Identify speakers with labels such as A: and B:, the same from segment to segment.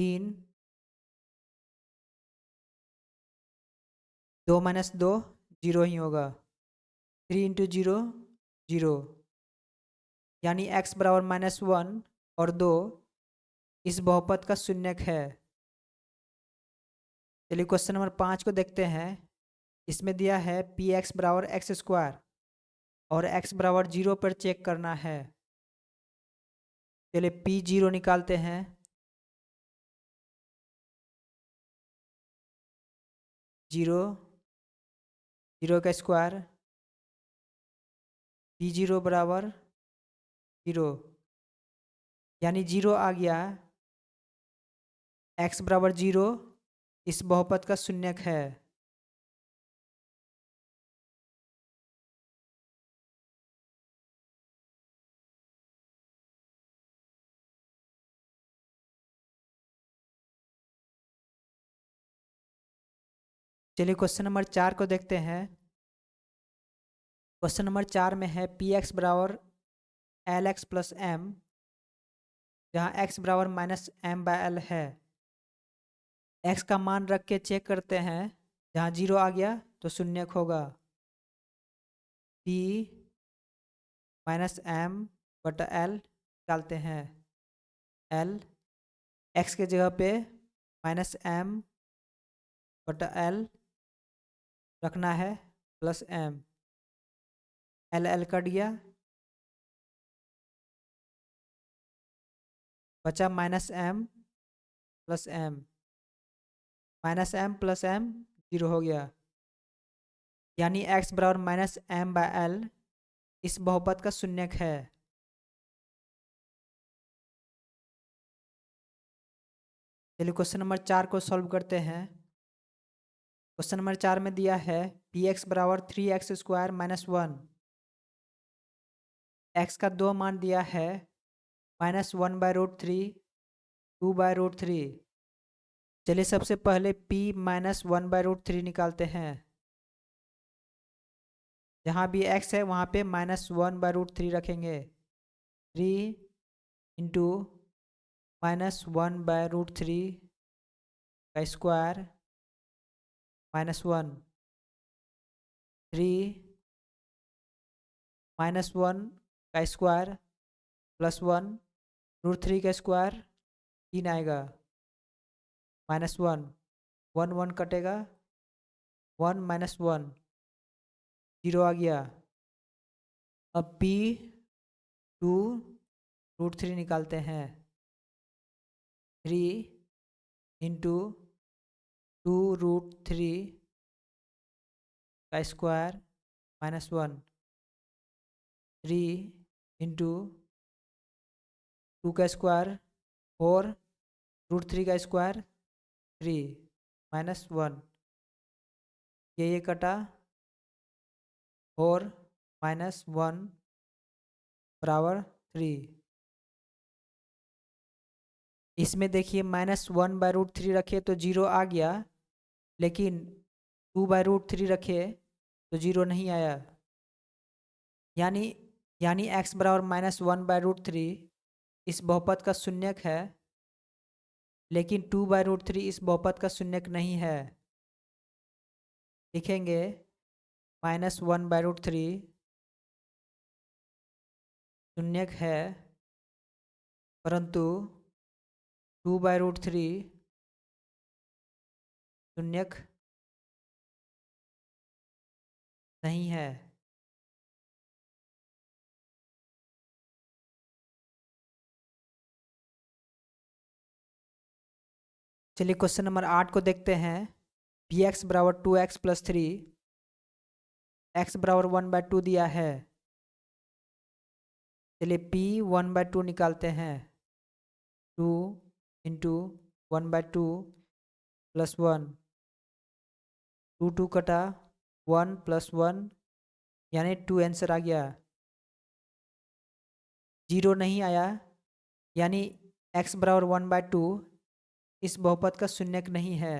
A: 3, 2 minus 2 zero ही होगा। 3 into zero zero, यानी x बराबर -1 और 2 इस बहुपद का शून्यक है। चलिए क्वेश्चन नंबर 5 को देखते हैं। इसमें दिया है पी एक्स बराबर एक्स स्क्वायर और x बराबर 0 पर चेक करना है। चलिए पी 0 निकालते हैं। 0, 0 का स्क्वायर, पी 0 बराबर 0, यानी 0 आ गया। x बराबर 0 इस बहुपद का शून्यक है। चलिए क्वेश्चन नंबर 4 को देखते हैं। क्वेश्चन नंबर 4 में है पी एक्स बराबर एल एक्स प्लस एम, जहाँ x बराबर -m/l है। x का मान रख के चेक करते हैं। जहाँ 0 आ गया तो शून्यक होगा। p -m/l निकालते हैं। l x के जगह पे -m/l रखना है प्लस m, l कट गया, बचा -m plus m, -m plus m 0 हो गया, यानी x बराबर -m/l इस बहुपद का शून्यक है। चलिए क्वेश्चन नंबर 4 को सॉल्व करते हैं। क्वेश्चन नंबर 4 में दिया है पी एक्स बराबर 3x स्क्वायर -1। x का दो मान दिया है -1/√3, 2/√3। चलिए सबसे पहले p -1/√3 निकालते हैं। जहाँ भी x है वहाँ पे -1/√3 रखेंगे। 3 इंटू -1/√3 का स्क्वायर -1, 3 -1 का स्क्वायर +1, √3 का स्क्वायर 3 आएगा, -1, 1 1 कटेगा, 1 -1 0 आ गया। अब p 2√3 निकालते हैं। 3 इंटू 2√3 का स्क्वायर -1, 3 इंटू 2 का स्क्वायर 4, √3 का स्क्वायर 3, -1, ये कटा, 4 -1 बराबर 3। इसमें देखिए -1/√3 रखे तो 0 आ गया, लेकिन 2/√3 रखे तो 0 नहीं आया। यानी x बराबर -1/√3 इस बहुपद का शून्यक है, लेकिन 2/√3 इस बहुपद का शून्यक नहीं है। लिखेंगे -1/√3 शून्यक है, परंतु 2/√3 शून्यक नहीं है। चलिए क्वेश्चन नंबर 8 को देखते हैं। पी एक्स बराबर 2x प्लस 3, x बराबर 1/2 दिया है। चलिए p 1/2 निकालते हैं। 2 इंटू 1/2 प्लस 1, 2 2 कटा, 1 प्लस 1 यानी 2 आंसर आ गया। 0 नहीं आया, यानी x बराबर 1/2 इस बहुपद का शून्यक नहीं है।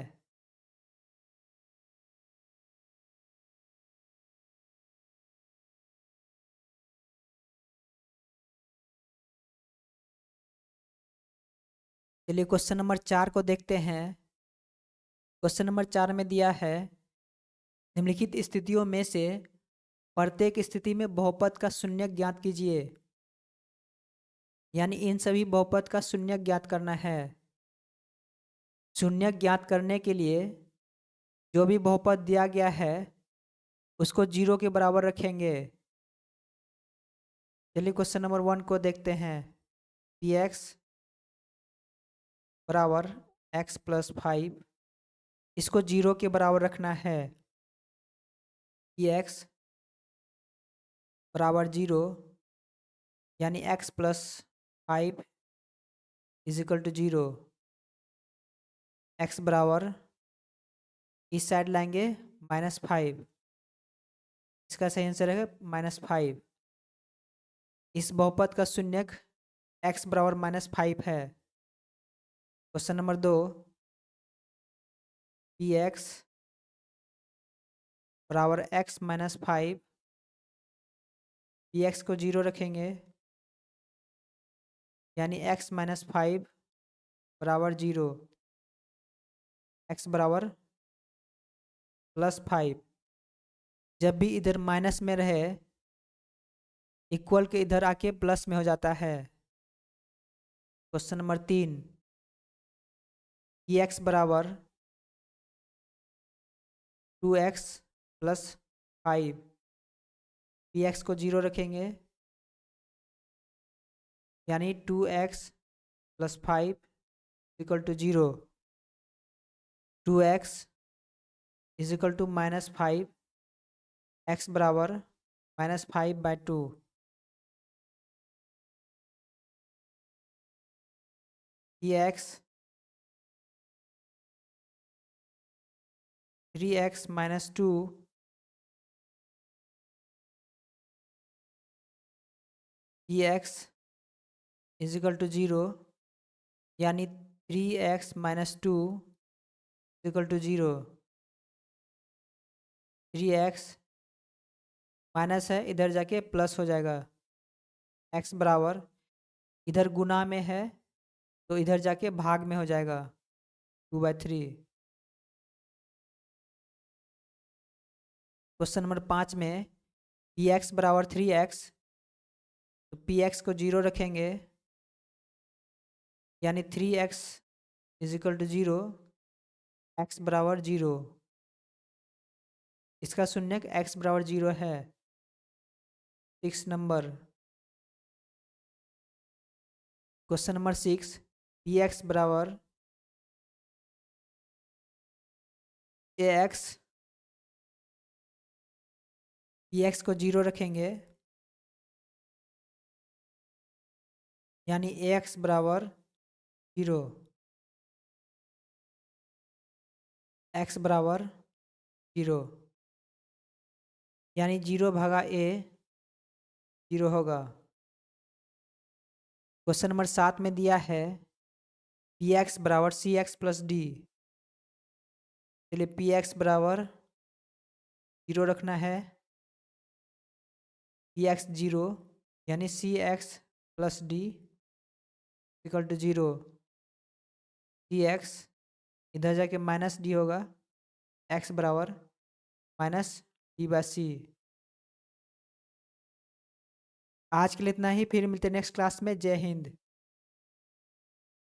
A: चलिए क्वेश्चन नंबर 4 को देखते हैं। क्वेश्चन नंबर 4 में दिया है निम्नलिखित स्थितियों में से प्रत्येक स्थिति में बहुपद का शून्यक ज्ञात कीजिए। यानी इन सभी बहुपद का शून्यक ज्ञात करना है। शून्यक ज्ञात करने के लिए जो भी बहुपद दिया गया है उसको 0 के बराबर रखेंगे। चलिए क्वेश्चन नंबर 1 को देखते हैं। पी एक्स बराबर x प्लस 5, इसको 0 के बराबर रखना है। पी एक्स बराबर 0 यानी x plus 5 is equal to 0। x बराबर इस साइड लाएंगे -5, इसका सही आंसर है -5। इस बहुपद का शून्यक x बराबर -5 है। क्वेश्चन नंबर 2, पी एक्स बराबर x माइनस 5, पी एक्स को 0 रखेंगे यानी x माइनस 5 बराबर 0, x बराबर +5। जब भी इधर माइनस में रहे इक्वल के इधर आके प्लस में हो जाता है। क्वेश्चन नंबर 3, पी एक्स बराबर 2x प्लस 5, पी एक्स को 0 रखेंगे यानी 2x plus 5 equal to 0। 2x is equal to -5, x बराबर -5/2। P X 3x minus 2 P X is equal to 0 यानी 3x minus 2 equal to 0। 3x minus है इधर जाके plus हो जाएगा। x बराबर इधर गुना में है तो इधर जाके भाग में हो जाएगा 2/3। क्वेश्चन नंबर 5 में पी एक्स बराबर 3x, तो पी एक्स को 0 रखेंगे यानी 3x is equal to 0, x बराबर 0। इसका शून्यक x बराबर 0 है। 6 number, question number 6, P x बराबर ax, पी एक्स को 0 रखेंगे यानी ax बराबर 0, x बराबर 0 यानी 0 भागा a 0 होगा। क्वेश्चन नंबर 7 में दिया है पी एक्स बराबर सी एक्स प्लस डी। चलिए पी एक्स बराबर 0 रखना है, पी एक्स 0 यानी c x plus d equal to 0। C x इधर जाके माइनस डी होगा, एक्स बराबर -d/c। आज के लिए इतना ही, फिर मिलते हैं नेक्स्ट क्लास में। जय हिंद।